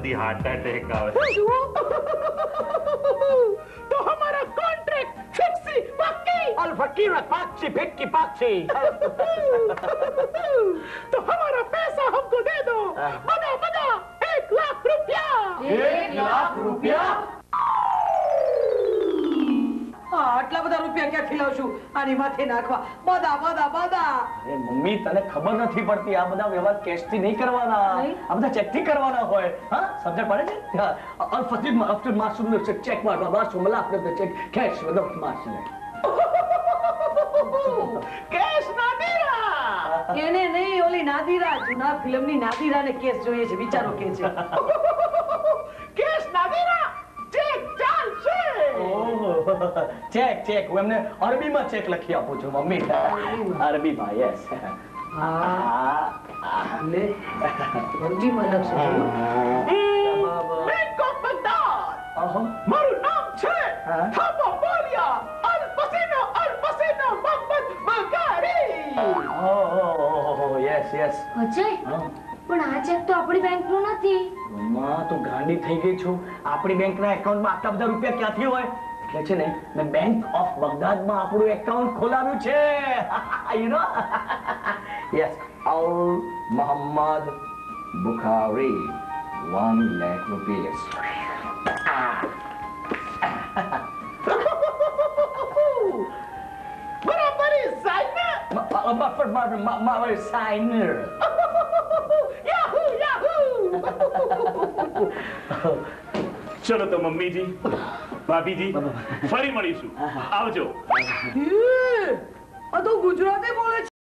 जल्दी heart attack आवे। तो हमारा कॉन्ट्रैक्ट फिक्सी पक्की और फकीर पाक्षी फिक्की पाक्षी। तो हमारा पैसा हमको दे दो। बना बना 1 लाख रुपया। 1 लाख रुपया? આટલા બધા રૂપિયા ક્યાંથી લાવશું આની માથે નાખવા? બધા બધા બધા. અરે મમ્મી તને ખબર નથી પડતી આ બધા વ્યવહાર કેશ થી નહીં કરવાના, આ બધા ચેક થી કરવાના હોય. હા સમજ પડે છે? और फकीर आफ्टर मास्टर ने चेक मार बाबा सोमला आपने check cash without master cash ના દેરા. એને નહીં ઓલી નાદીરા જૂના ફિલ્મની નાદીરાને કેસ જોઈએ છે વિચારો કે છે. કેશ ના દેરા. ચેક ચાલશે. ચેક ચેક હું એમને અરબીમાં ચેક લખી આપું છું મમ્મી. અરબીમાં યસ. લે અરબીમાં લખશે. Bank of Baghdad. મારું નામ છે થાપા બોલિયા અલ પસીનો મોહમ્મદ બગારી. ઓહ યસ યસ. અજય પણ આ ચેક તો આપણી બેંકનો નથી. મમ્મા તું ગાંડી થઈ ગઈ છું. આપણી બેંકના એકાઉન્ટમાં આટલા બધા રૂપિયા ક્યાંથી હોય? એટલે છે ને મેં બેંક ઓફ બગદાદમાં આપણું એકાઉન્ટ ખોલાવ્યું છે. યુ નો યસ અલ મોહમ્મદ બુખારી 1 લાખ રૂપિયા. બરાબર સાઈન. મારા સાઇનર. Yahoo Yahoo. चलो तो मम्मी जी, भाभी जी, फरी મળીશું. આવજો. આ તો ગુજરાતી બોલે